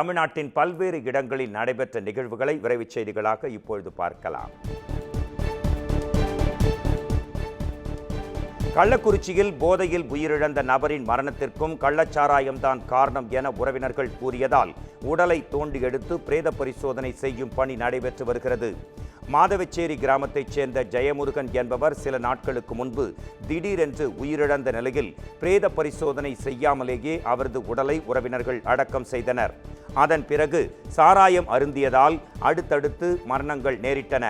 தமிழ்நாட்டின் பல்வேறு இடங்களில் நடைபெற்ற நிகழ்வுகளை விரைவுச் செய்திகளாக இப்பொழுது பார்க்கலாம். கள்ளக்குறிச்சியில் போதையில் உயிரிழந்த நபரின் மரணத்திற்கும் கள்ளச்சாராயம்தான் காரணம் என உறவினர்கள் கூறியதால் உடலை தோண்டி எடுத்து பிரேத பரிசோதனை செய்யும் பணி நடைபெற்று வருகிறது. மாதவச்சேரி கிராமத்தைச் சேர்ந்த ஜெயமுருகன் என்பவர் சில நாட்களுக்கு முன்பு திடீரென்று உயிரிழந்த நிலையில் பிரேத பரிசோதனை செய்யாமலேயே அவரது உடலை உறவினர்கள் அடக்கம் செய்தனர். அதன் பிறகு சாராயம் அருந்தியதால் அடுத்தடுத்து மரணங்கள் நேரிட்டன.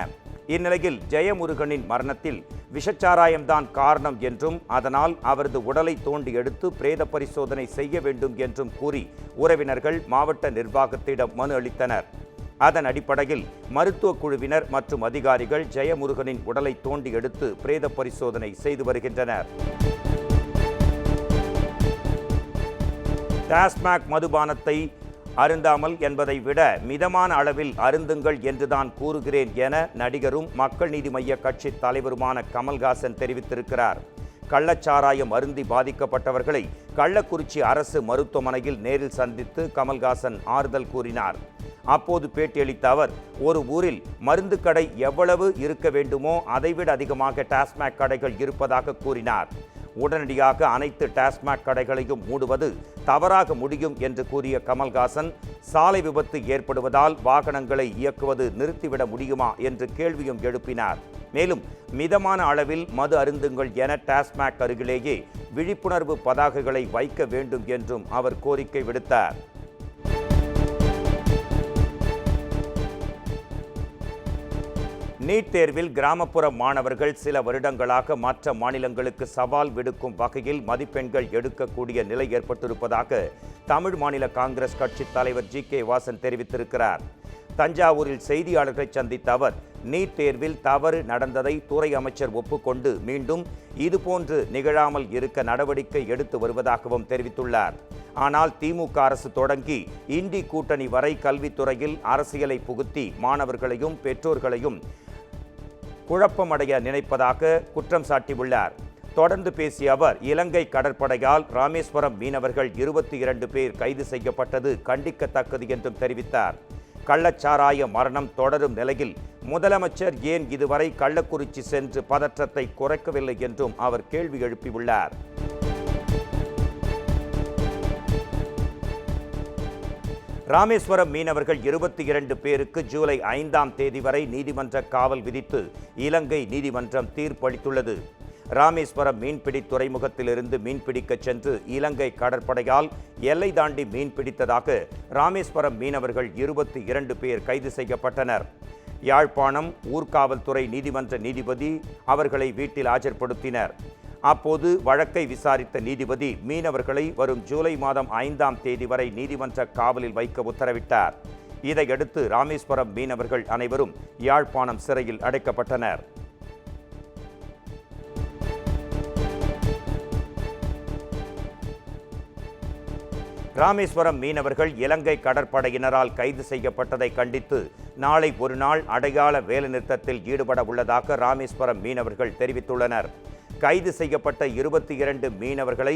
இந்நிலையில் ஜெயமுருகனின் மரணத்தில் விஷச்சாராயம்தான் காரணம் என்றும் அதனால் அவரது உடலை தோண்டி எடுத்து பிரேத பரிசோதனை செய்ய வேண்டும் என்றும் கூறி உறவினர்கள் மாவட்ட நிர்வாகத்திடம் மனு அளித்தனர். அதன் அடிப்படையில் மருத்துவ குழுவினர் மற்றும் அதிகாரிகள் ஜெயமுருகனின் உடலை தோண்டி எடுத்து பிரேத பரிசோதனை செய்து வருகின்றனர். டாஸ்மாக் மதுபானத்தை அருந்தாமல் என்பதை விட மிதமான அளவில் அருந்துங்கள் என்றுதான் கூறுகிறேன் என நடிகரும் மக்கள் நீதி மய்ய கட்சி தலைவருமான கமல்ஹாசன் தெரிவித்திருக்கிறார். கள்ளச்சாராயம் அருந்தி பாதிக்கப்பட்டவர்களை கள்ளக்குறிச்சி அரசு மருத்துவமனையில் நேரில் சந்தித்து கமல்ஹாசன் ஆறுதல் கூறினார். அப்போது பேட்டியளித்த அவர், ஒரு ஊரில் மருந்து கடை எவ்வளவு இருக்க வேண்டுமோ அதைவிட அதிகமாக டாஸ்மாக் கடைகள் இருப்பதாக கூறினார். உடனடியாக அனைத்து டாஸ்மாக் கடைகளையும் மூடுவது தவறாக முடியும் என்று கூறிய கமல்ஹாசன், சாலை விபத்து ஏற்படுவதால் வாகனங்களை இயக்குவது நிறுத்திவிட முடியுமா என்று கேள்வியும் எழுப்பினார். மேலும் மிதமான அளவில் மது அருந்துங்கள் என டாஸ்மாக் அருகிலேயே விழிப்புணர்வு பதாகைகளை வைக்க வேண்டும் என்றும் அவர் கோரிக்கை விடுத்தார். நீட் தேர்வில் கிராமப்புற மாணவர்கள் சில வருடங்களாக மற்ற மாநிலங்களுக்கு சவால் விடுக்கும் வகையில் மதிப்பெண்கள் எடுக்கக்கூடிய நிலை ஏற்பட்டிருப்பதாக தமிழ் மாநில காங்கிரஸ் கட்சி தலைவர் ஜி.கே. வாசன் தெரிவித்திருக்கிறார். தஞ்சாவூரில் செய்தியாளர்களை சந்தித்த அவர், நீட் தேர்வில் தவறு நடந்ததை துறை அமைச்சர் ஒப்புக்கொண்டு மீண்டும் இதுபோன்று நிகழாமல் இருக்க நடவடிக்கை எடுத்து வருவதாகவும் தெரிவித்துள்ளார். ஆனால் திமுக அரசு தொடங்கி இந்தி கூட்டணி வரை கல்வித்துறையில் அரசியலை புகுத்தி மாணவர்களையும் பெற்றோர்களையும் குழப்பமடைய நினைப்பதாக குற்றம் சாட்டியுள்ளார். தொடர்ந்து பேசிய அவர், இலங்கை கடற்படையால் ராமேஸ்வரம் மீனவர்கள் 22 பேர் கைது செய்யப்பட்டது கண்டிக்கத்தக்கது என்றும் தெரிவித்தார். கள்ளச்சாராய மரணம் தொடரும் நிலையில் முதலமைச்சர் ஏன் இதுவரை கள்ளக்குறிச்சி சென்று பதற்றத்தை குறைக்கவில்லை என்றும் அவர் கேள்வி எழுப்பியுள்ளார். ராமேஸ்வரம் மீனவர்கள் 22 பேருக்கு ஜூலை 5ஆம் தேதி வரை நீதிமன்ற காவல் விதித்து இலங்கை நீதிமன்றம் தீர்ப்பளித்துள்ளது. ராமேஸ்வரம் மீன்பிடி துறைமுகத்திலிருந்து மீன்பிடிக்க சென்று இலங்கை கடற்படையால் எல்லை தாண்டி மீன்பிடித்ததாக ராமேஸ்வரம் மீனவர்கள் 22 பேர் கைது செய்யப்பட்டனர். யாழ்ப்பாணம் ஊர்காவல்துறை நீதிமன்ற நீதிபதி அவர்களை வீட்டில் ஆஜர்படுத்தினர். அப்போது வழக்கை விசாரித்த நீதிபதி மீனவர்களை வரும் ஜூலை மாதம் 5ஆம் தேதி வரை நீதிமன்ற காவலில் வைக்க உத்தரவிட்டார். இதையடுத்து ராமேஸ்வரம் மீனவர்கள் அனைவரும் யாழ்ப்பாணம் சிறையில் அடைக்கப்பட்டனர். ராமேஸ்வரம் மீனவர்கள் இலங்கை கடற்படையினரால் கைது செய்யப்பட்டதை கண்டித்து நாளை ஒரு நாள் அடையாள வேலைநிறுத்தத்தில் ஈடுபட உள்ளதாக ராமேஸ்வரம் மீனவர்கள் தெரிவித்துள்ளனர். கைது செய்யப்பட்ட 22 மீனவர்களை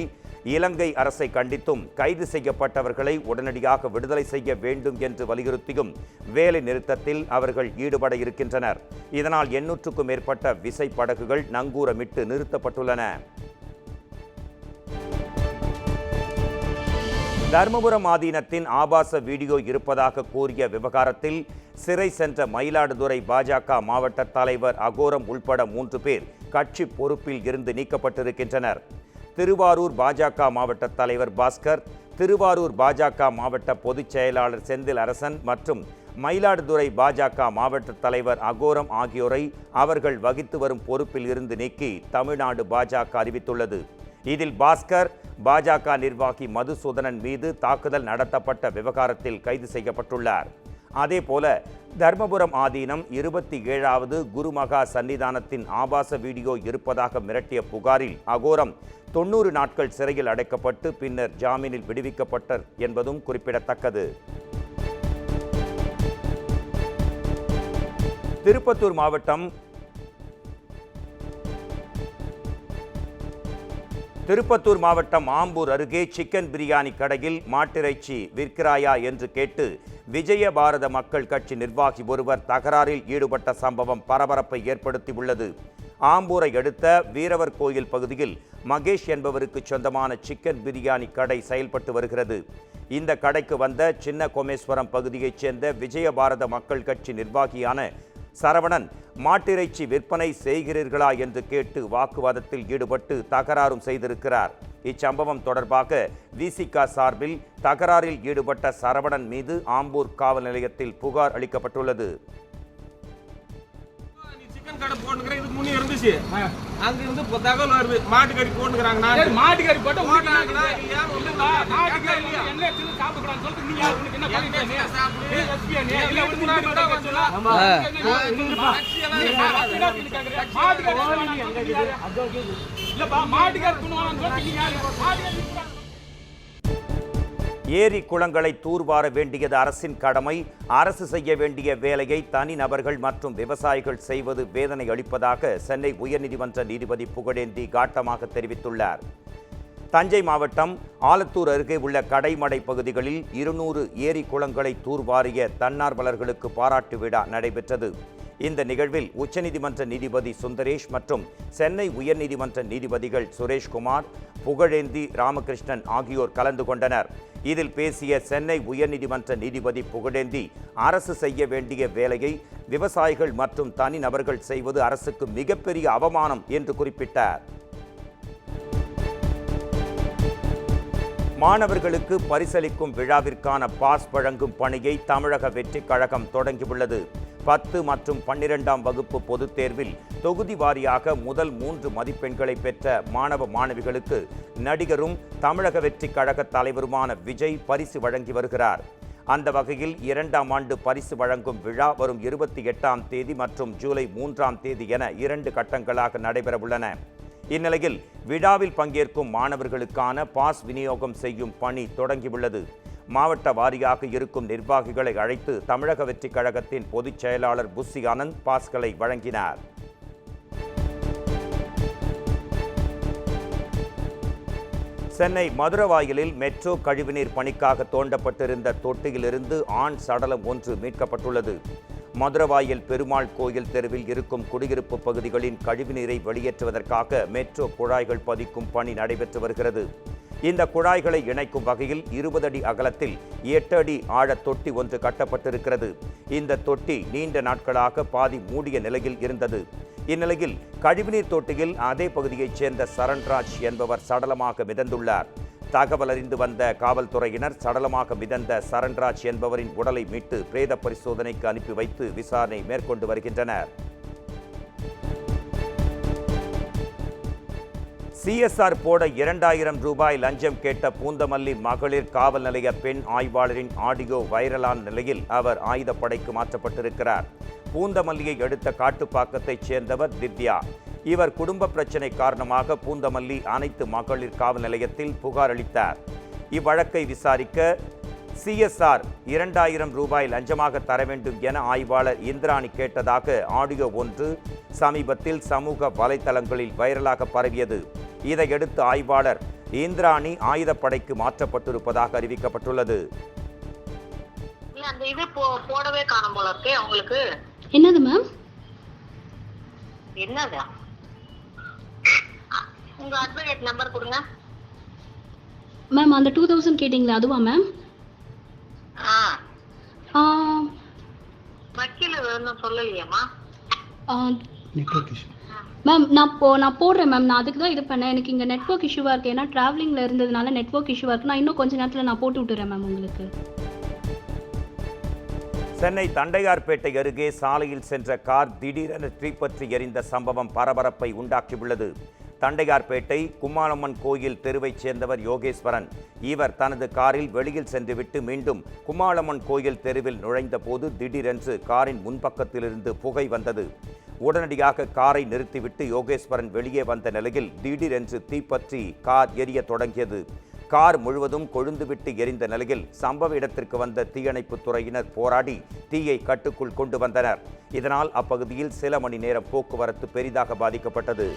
இலங்கை அரசை கண்டித்தும் கைது செய்யப்பட்டவர்களை உடனடியாக விடுதலை செய்ய வேண்டும் என்று வலியுறுத்தியும் வேலை நிறுத்தத்தில் அவர்கள் ஈடுபட இருக்கின்றனர். இதனால் 800க்கும் மேற்பட்ட விசைப்படகுகள் நங்கூரமிட்டு நிறுத்தப்பட்டுள்ளன. தர்மபுரம் ஆதீனத்தின் ஆபாச வீடியோ இருப்பதாக கூறிய விவகாரத்தில் சிறை சென்ற மயிலாடுதுறை பாஜக மாவட்ட தலைவர் அகோரம் உள்பட 3 பேர் கட்சி பொறுப்பில் இருந்து நீக்கப்பட்டிருக்கின்றனர். திருவாரூர் பாஜக மாவட்ட தலைவர் பாஸ்கர், திருவாரூர் பாஜக மாவட்ட பொதுச் செயலாளர் செந்தில் அரசன் மற்றும் மயிலாடுதுறை பாஜக மாவட்ட தலைவர் அகோரம் ஆகியோரை அவர்கள் வகித்து வரும் பொறுப்பில் இருந்து நீக்கி தமிழ்நாடு பாஜக அறிவித்துள்ளது. இதில் பாஸ்கர் பாஜக நிர்வாகி மதுசூதனன் மீது தாக்குதல் நடத்தப்பட்ட விவகாரத்தில் கைது செய்யப்பட்டுள்ளார். அதேபோல தர்மபுரம் ஆதீனம் 27வது குருமகா சன்னிதானத்தின் ஆபாச வீடியோ இருப்பதாக மிரட்டிய புகாரில் அகோரம் 90 நாட்கள் சிறையில் அடைக்கப்பட்டு பின்னர் ஜாமீனில் விடுவிக்கப்பட்டார் என்பதும் குறிப்பிடத்தக்கது. திருப்பத்தூர் மாவட்டம் திருப்பத்தூர் மாவட்டம் ஆம்பூர் அருகே சிக்கன் பிரியாணி கடையில் மாட்டிறைச்சி விற்கிறாயா என்று கேட்டு விஜய பாரத மக்கள் கட்சி நிர்வாகி ஒருவர் தகராறில் ஈடுபட்ட சம்பவம் பரபரப்பை ஏற்படுத்தியுள்ளது. ஆம்பூரை அடுத்த வீரவர் கோயில் பகுதியில் மகேஷ் என்பவருக்கு சொந்தமான சிக்கன் பிரியாணி கடை செயல்பட்டு வருகிறது. இந்த கடைக்கு வந்த சின்ன கோமேஸ்வரம் பகுதியைச் சேர்ந்த விஜய பாரத மக்கள் கட்சி நிர்வாகியான சரவணன் மாட்டிறைச்சி விற்பனை செய்கிறீர்களா என்று கேட்டு வாக்குவாதத்தில் ஈடுபட்டு தகராறும் செய்திருக்கிறார். இச்சம்பவம் தொடர்பாக விசிக சார்பில் தகராறில் ஈடுபட்ட சரவணன் மீது ஆம்பூர் காவல் நிலையத்தில் புகார் அளிக்கப்பட்டுள்ளது. கடை போட்டுக்கிறேன் இதுக்கு முன்னே இருந்துச்சு. அங்க இருந்து தகவல் வருது மாட்டுக்கறி போட்டுக்கிறாங்க. மாட்டுக்கறி போட்டு மாட்டுக்கறி என்ன சாப்பிடுறான்னு சொல்லிட்டு நீ யாருக்கு என்ன பண்ணிட்டீங்க? எஸ்பி நீ இல்ல வந்து மாட்டுக்கறி துணுவான்னு சொல்லிட்டு நீ யாரு? ஏரி குளங்களை தூர்வார வேண்டியது அரசின் கடமை. அரசு செய்ய வேண்டிய வேலையை தனிநபர்கள் மற்றும் விவசாயிகள் செய்வது வேதனை அளிப்பதாக சென்னை உயர்நீதிமன்ற நீதிபதி புகழேந்தி காட்டமாக தெரிவித்துள்ளார். தஞ்சை மாவட்டம் ஆலத்தூர் அருகே உள்ள கடைமடை பகுதிகளில் 200 ஏரி குளங்களை தூர்வாரிய தன்னார்வலர்களுக்கு பாராட்டு விழா நடைபெற்றது. இந்த நிகழ்வில் உச்சநீதிமன்ற நீதிபதி சுந்தரேஷ் மற்றும் சென்னை உயர்நீதிமன்ற நீதிபதிகள் சுரேஷ்குமார், புகழேந்தி, ராமகிருஷ்ணன் ஆகியோர் கலந்து கொண்டனர். இதில் பேசிய சென்னை உயர்நீதிமன்ற நீதிபதி புகழேந்தி, அரசு செய்ய வேண்டிய வேலையை விவசாயிகள் மற்றும் தனிநபர்கள் செய்வது அரசுக்கு மிகப்பெரிய அவமானம் என்று குறிப்பிட்டார். மாணவர்களுக்கு பரிசளிக்கும் விழாவிற்கான பாஸ் வழங்கும் பணியை தமிழக வெற்றிக் கழகம் தொடங்கியுள்ளது. 10 மற்றும் 12ஆம் வகுப்பு பொதுத் தேர்வில் தொகுதி வாரியாக முதல் 3 மதிப்பெண்களை பெற்ற மாணவ மாணவிகளுக்கு நடிகரும் தமிழக வெற்றிக் கழக தலைவருமான விஜய் பரிசு வழங்கி வருகிறார். அந்த வகையில் 2ஆம் ஆண்டு பரிசு வழங்கும் விழா வரும் 28ஆம் தேதி மற்றும் ஜூலை 3ஆம் தேதி என 2 கட்டங்களாக நடைபெறவுள்ளன. இந்நிலையில் விழாவில் பங்கேற்கும் மாணவர்களுக்கான பாஸ் விநியோகம் செய்யும் பணி தொடங்கியுள்ளது. மாவட்ட வாரியாக இருக்கும் நிர்வாகிகளை அழைத்து தமிழக வெற்றிக் கழகத்தின் பொதுச் செயலாளர் புஸ்ஸி ஆனந்த் பாஸ்களை வழங்கினார். சென்னை மதுரவாயலில் மெட்ரோ கழிவுநீர் பணிக்காக தோண்டப்பட்டிருந்த தொட்டியிலிருந்து ஆண் சடலம் ஒன்று மீட்கப்பட்டுள்ளது. மதுரவாயல் பெருமாள் கோயில் தெருவில் இருக்கும் குடியிருப்பு பகுதிகளின் கழிவுநீரை வெளியேற்றுவதற்காக மெட்ரோ குழாய்கள் பதிக்கும் பணி நடைபெற்று வருகிறது. இந்த குழாய்களை இணைக்கும் வகையில் 20 அடி அகலத்தில் 8 அடி ஆழ தொட்டி ஒன்று கட்டப்பட்டிருக்கிறது. இந்த தொட்டி நீண்ட நாட்களாக பாதி மூடிய நிலையில் இருந்தது. இந்நிலையில் கழிவுநீர் தொட்டியில் அதே பகுதியைச் சேர்ந்த சரண்ராஜ் என்பவர் சடலமாக மிதந்துள்ளார். தகவல் அறிந்து வந்த காவல்துறையினர் சடலமாக மிதந்த சரண்ராஜ் என்பவரின் உடலை மீட்டு பிரேத பரிசோதனைக்கு அனுப்பி வைத்து விசாரணை மேற்கொண்டு வருகின்றனர். சிஎஸ்ஆர் போட 2000 ரூபாய் லஞ்சம் கேட்ட பூந்தமல்லி மகளிர் காவல் நிலைய பெண் ஆய்வாளரின் ஆடியோ வைரலான நிலையில் அவர் ஆயுதப்படைக்கு மாற்றப்பட்டிருக்கிறார். பூந்தமல்லியை அடுத்த காட்டுப்பாக்கத்தைச் சேர்ந்தவர் திவ்யா. இவர் குடும்ப பிரச்சினை காரணமாக பூந்தமல்லி அனைத்து மகளிர் காவல் நிலையத்தில் புகார் அளித்தார். இவ்வழக்கை விசாரிக்க சிஎஸ்ஆர் 2000 ரூபாய் லஞ்சமாக தர வேண்டும் என ஆய்வாளர் இந்திராணி கேட்டதாக ஆடியோ ஒன்று சமீபத்தில் சமூக வலைதளங்களில் வைரலாக பரவியது. இதையடுத்து ஆய்வாளர் இந்திராணி ஆயுதப்படைக்கு மாற்றப்பட்டிருப்பதாக அறிவிக்கப்பட்டுள்ளது. போடவே காணும் போல இருக்கு உங்களுக்கு. என்னது மேம்? என்னது? உங்க அட்வொகேட் நம்பர் கொடுங்க மேம். அந்த 2000 கேட்டிங்களா, அதுவா மேம்? வக்கீல் இன்னும் சொல்லலையாமா? மேம் நான் போடுறேன் மேம். நான் அதுக்கு தான் இது பண்ணேன். எனக்கு இங்கே நெட்வொர்க் இஷ்யூவாக இருக்குது. ஏன்னா ட்ராவலிங்கில் இருந்ததுனால நெட்வொர்க் இஷ்யூவாக இருக்குது. நான் இன்னும் கொஞ்சம் நேரத்தில் நான் போட்டு விட்டுறேன் மேம் உங்களுக்கு. சென்னை தண்டையார்பேட்டை அருகே சாலையில் சென்ற கார் திடீரென தீப்பற்றி எரிந்த சம்பவம் பரபரப்பை உண்டாக்கியுள்ளது. தண்டையார்பேட்டை கும்மாளம்மன் கோயில் தெருவைச் சேர்ந்தவர் யோகேஸ்வரன். இவர் தனது காரில் வெளியில் சென்றுவிட்டு மீண்டும் கும்மாளம்மன் கோயில் தெருவில் நுழைந்த போது திடீரென்று காரின் முன்பக்கத்திலிருந்து புகை வந்தது. உடனடியாக காரை நிறுத்திவிட்டு யோகேஸ்வரன் வெளியே வந்த நிலையில் திடீரென்று தீப்பற்றி கார் எரிய தொடங்கியது. கார் முழுவதும் கொழுந்துவிட்டு எரிந்த நிலையில் சம்பவ இடத்திற்கு வந்த தீயணைப்பு துறையினர் போராடி தீயை கட்டுக்குள் கொண்டு வந்தனர். இதனால் அப்பகுதியில் சில மணி நேரம் போக்குவரத்து பெரிதாக பாதிக்கப்பட்டது.